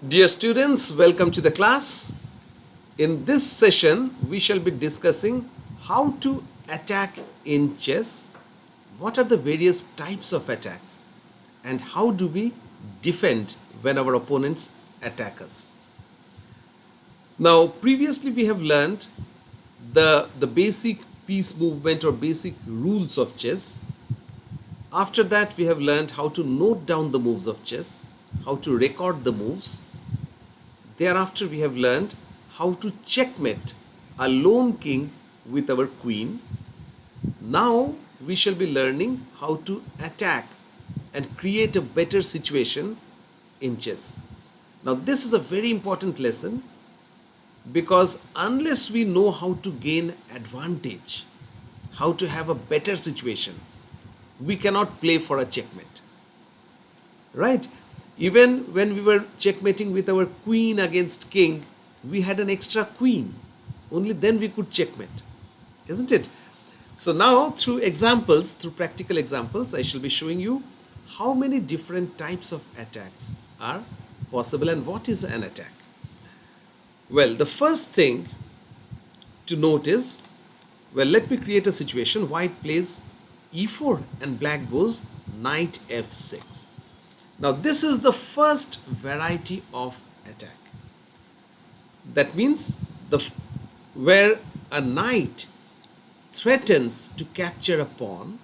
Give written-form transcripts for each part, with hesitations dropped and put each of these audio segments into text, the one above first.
Dear students, welcome to the class. In this session, we shall be discussing how to attack in chess, what are the various types of attacks, and how do we defend when our opponents attack us. Now, previously we have learned the basic piece movement or basic rules of chess. After that, we have learned how to note down the moves of chess, how to record the moves. Thereafter, we have learned how to checkmate a lone king with our queen. Now, we shall be learning how to attack and create a better situation in chess. Now, this is a very important lesson because unless we know how to gain advantage, how to have a better situation, we cannot play for a checkmate. Right? Even when we were checkmating with our queen against king, we had an extra queen. Only then we could checkmate, isn't it? So now through examples, through practical examples, I shall be showing you how many different types of attacks are possible and what is an attack. Well, the first thing to note is, well, let me create a situation. White plays e4 and black goes knight f6. Now, this is the first variety of attack. That means where a knight threatens to capture a pawn.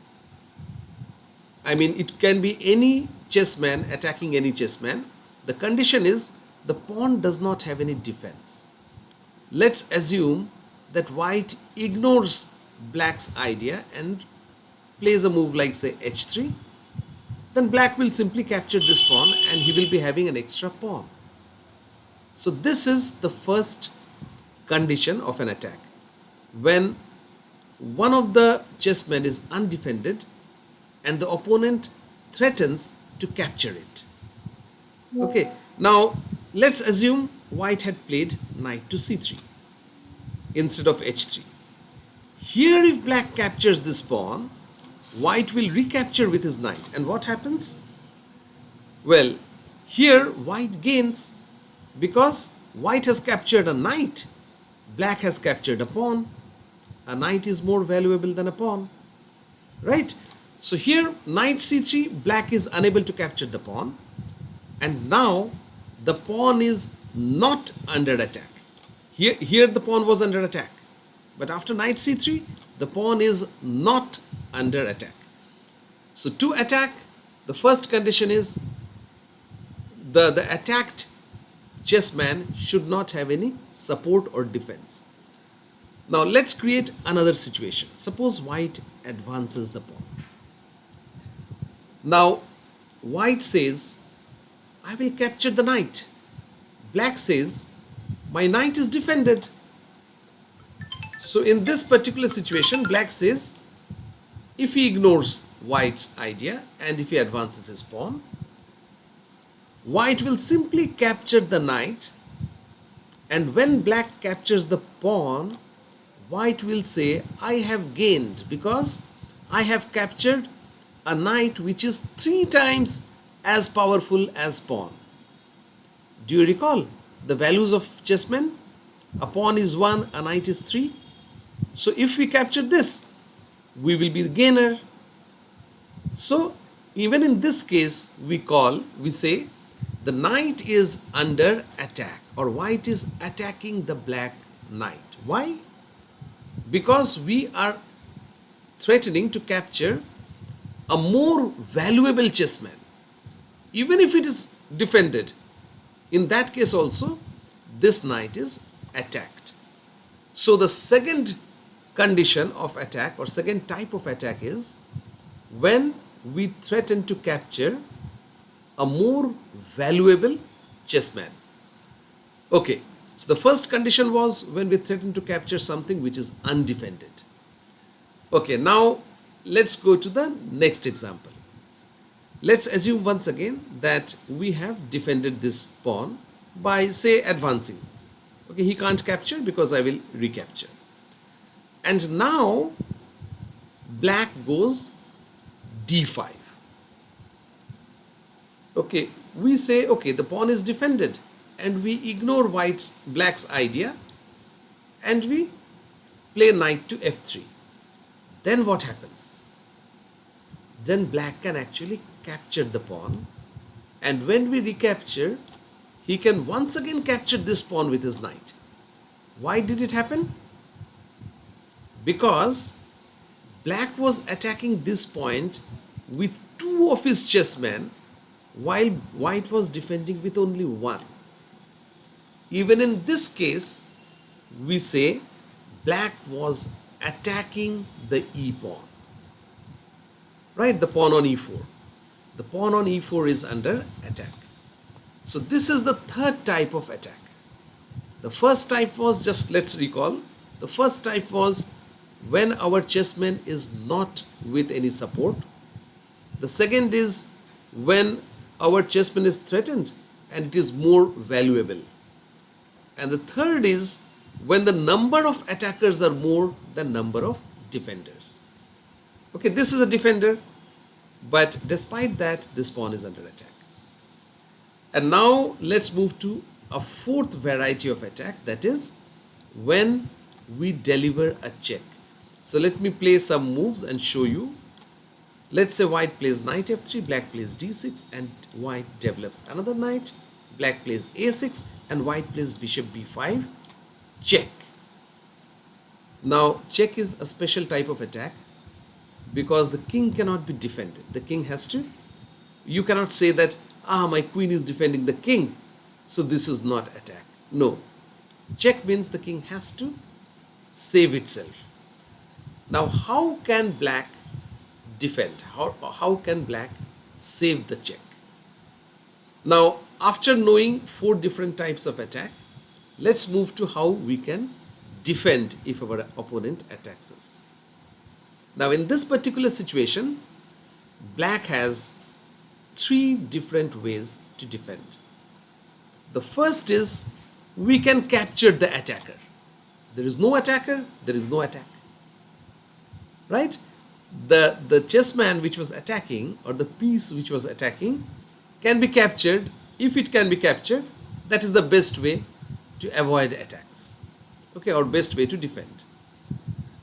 I mean, it can be any chessman attacking any chessman. The condition is the pawn does not have any defense. Let's assume that white ignores black's idea and plays a move like, say, h3. Then black will simply capture this pawn and he will be having an extra pawn. So this is the first condition of an attack. When one of the chessmen is undefended and the opponent threatens to capture it. Okay, now let's assume white had played knight to c3 instead of h3. Here if black captures this pawn, white will recapture with his knight. And what happens? Well, here white gains because white has captured a knight, black has captured a pawn. A knight is more valuable than a pawn, right? So here knight c3, black is unable to capture the pawn, and now the pawn is not under attack. Here the pawn was under attack, but after knight c3, the pawn is not under attack. So to attack, the first condition is the attacked chessman should not have any support or defense. Now let's create another situation. Suppose white advances the pawn. Now white says, I will capture the knight. Black says, my knight is defended. So in this particular situation, black says, if he ignores white's idea and if he advances his pawn, white will simply capture the knight, and when black captures the pawn, white will say, I have gained because I have captured a knight which is 3 times as powerful as pawn. Do you recall the values of chessmen? A pawn is 1, a knight is 3. So if we capture this, we will be the gainer. So even in this case, we say the knight is under attack, or white is attacking the black knight. Why? Because we are threatening to capture a more valuable chessman. Even if it is defended, in that case also, this knight is attacked. So the second condition of attack or second type of attack is when we threaten to capture a more valuable chessman. Okay, so the first condition was when we threaten to capture something which is undefended. Okay, now let's go to the next example. Let's assume once again that we have defended this pawn by, say, advancing. Okay, he can't capture because I will recapture. And now black goes d5. Okay, we say, okay, the pawn is defended and we ignore black's idea and we play knight to f3. Then what happens? Then black can actually capture the pawn, and when we recapture, he can once again capture this pawn with his knight. Why did it happen? Because black was attacking this point with two of his chessmen while white was defending with only one. Even in this case, we say black was attacking the e pawn, right? The pawn on e4. The pawn on e4 is under attack. So this is the third type of attack. The first type was, just let's recall, the first type was when our chessman is not with any support. The second is when our chessman is threatened and it is more valuable. And the third is when the number of attackers are more than number of defenders. Okay, this is a defender, but despite that, this pawn is under attack. And now let's move to a fourth variety of attack, that is when we deliver a check. So let me play some moves and show you. Let's say white plays knight f3, black plays d6, and white develops another knight. Black plays a6 and white plays bishop b5, check. Now check is a special type of attack because the king cannot be defended. The king has to, you cannot say that, my queen is defending the king, so this is not attack. No, check means the king has to save itself. Now how can black defend? How can black save the check? Now after knowing four different types of attack, let's move to how we can defend if our opponent attacks us. Now in this particular situation, black has three different ways to defend. The first is we can capture the attacker. There is no attacker, there is no attack. Right? The chessman which was attacking, or the piece which was attacking, can be captured. If it can be captured, that is the best way to avoid attacks. Okay, or best way to defend.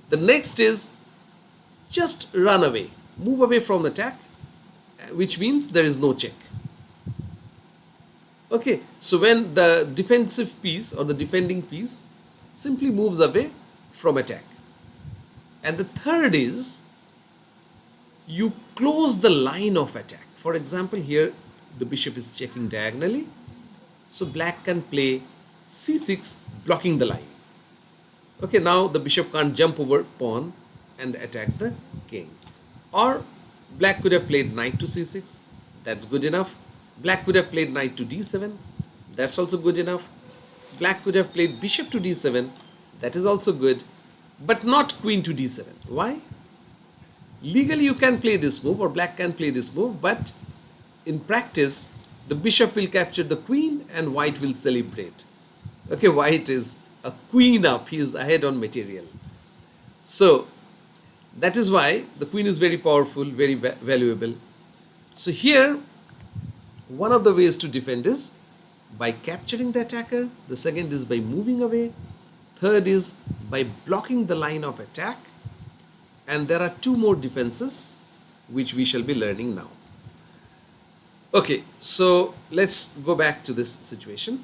The next is just run away, move away from the attack, which means there is no check. Okay, so when the defensive piece or the defending piece simply moves away from attack. And the third is you close the line of attack. For example, here the bishop is checking diagonally, so black can play c6, blocking the line. Okay, now the bishop can't jump over pawn and attack the king. Or black could have played knight to c6, that's good enough. Black could have played knight to d7, that's also good enough. Black could have played bishop to d7, that is also good, but not queen to d7. Why? Legally you can play this move, or black can play this move, but in practice the bishop will capture the queen and white will celebrate. Okay, white is a queen up, he is ahead on material. So that is why the queen is very powerful, very valuable. So here one of the ways to defend is by capturing the attacker. The second is by moving away. Third is by blocking the line of attack. And there are two more defenses which we shall be learning now. Okay, so let's go back to this situation.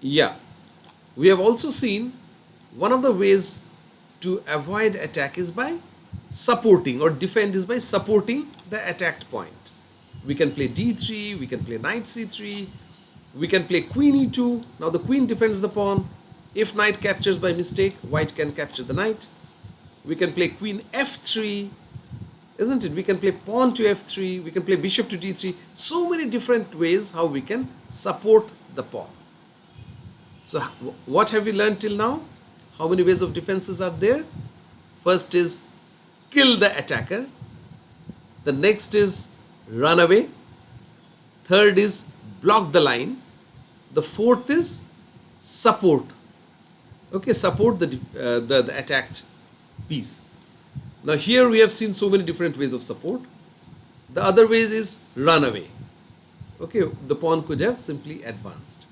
We have also seen one of the ways to avoid attack is by supporting, or defend is by supporting the attacked point. We can play d3, we can play knight c3, we can play queen e2. Now the queen defends the pawn. If knight captures by mistake, white can capture the knight. We can play queen f3, isn't it? We can play pawn to f3, we can play bishop to d3. So many different ways how we can support the pawn. So what have we learned till now? How many ways of defenses are there? First is kill the attacker. The next is run away. Third is block the line. The fourth is support. Okay, support the attacked piece. Now here we have seen so many different ways of support. The other ways is run away. Okay, the pawn could have simply advanced.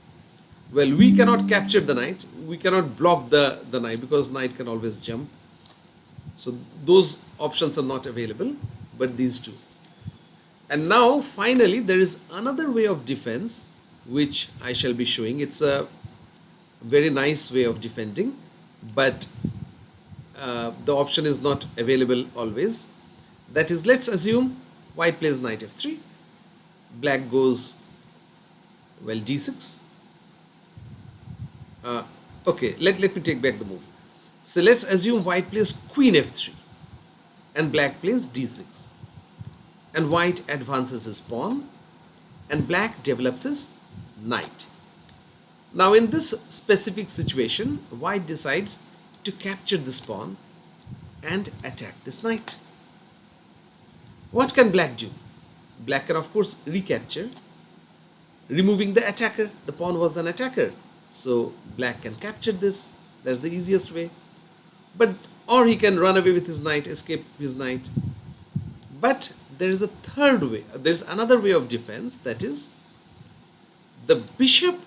Well, we cannot capture the knight. We cannot block the knight because knight can always jump. So those options are not available, but these two. And now finally there is another way of defense which I shall be showing. It's a very nice way of defending, but the option is not available always. That is, let's assume white plays knight f3, black goes, well, d6. Okay, let me take back the move. So let's assume white plays queen f3 and black plays d6, and white advances his pawn and black develops his knight. Now in this specific situation, white decides to capture this pawn and attack this knight. What can black do? Black can of course recapture, removing the attacker. The pawn was an attacker, so black can capture this. That's the easiest way. But or he can run away with his knight, escape his knight. But there is a third way. There's another way of defense, that is, the bishop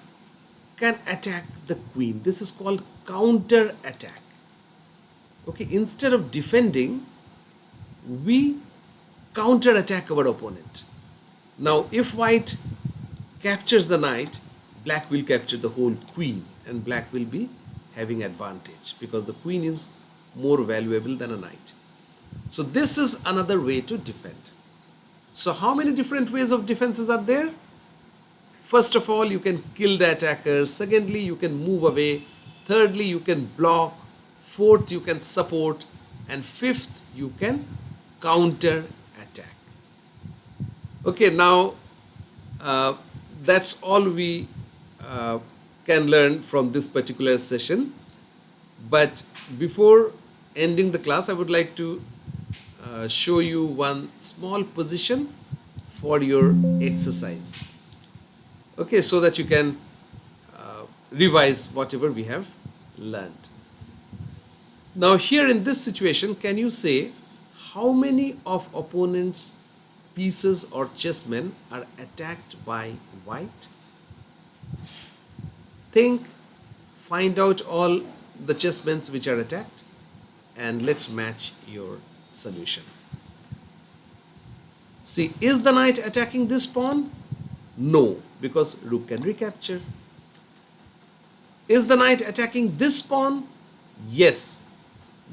can attack the queen. This is called counter attack. Okay, instead of defending, we counter attack our opponent. Now if white captures the knight, black will capture the whole queen and black will be having advantage because the queen is more valuable than a knight. So this is another way to defend. So how many different ways of defenses are there? First of all, you can kill the attacker. Secondly, you can move away. Thirdly, you can block. Fourth, you can support. And fifth, you can counter attack. Okay, now that's all we can learn from this particular session. But before ending the class, I would like to show you one small position for your exercise. Okay, so that you can revise whatever we have learned. Now here in this situation, can you say how many of opponent's pieces or chessmen are attacked by white? Think, find out all the chessmen which are attacked, and let's match your solution. See, is the knight attacking this pawn? No, because rook can recapture. Is the knight attacking this pawn? Yes,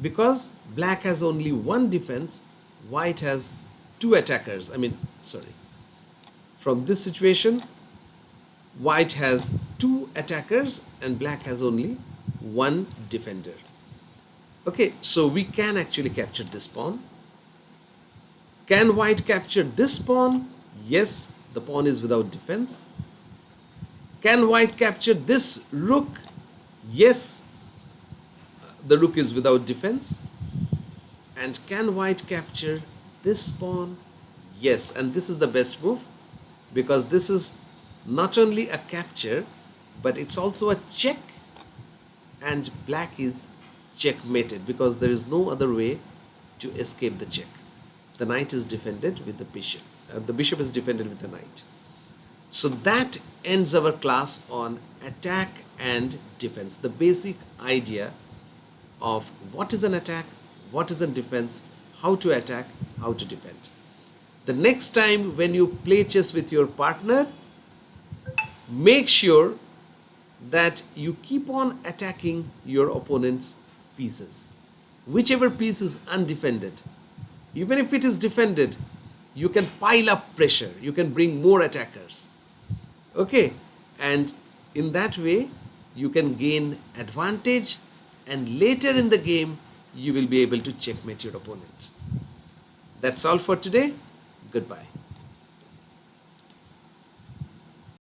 because black has only one defense, white has two attackers. From this situation, white has two attackers and black has only one defender. Okay, so we can actually capture this pawn. Can white capture this pawn? Yes, the pawn is without defense. Can white capture this rook? Yes, the rook is without defense. And can white capture this pawn? Yes, and this is the best move because this is not only a capture, but it's also a check, and black is checkmated because there is no other way to escape the check. The knight is defended with the bishop. The bishop is defended with the knight. So that ends our class on attack and defense. The basic idea of what is an attack, what is a defense, how to attack, how to defend. The next time when you play chess with your partner, make sure that you keep on attacking your opponent's pieces. Whichever piece is undefended, even if it is defended, you can pile up pressure, you can bring more attackers. Okay, and in that way you can gain advantage, and later in the game you will be able to checkmate your opponent. That's all for today. Goodbye.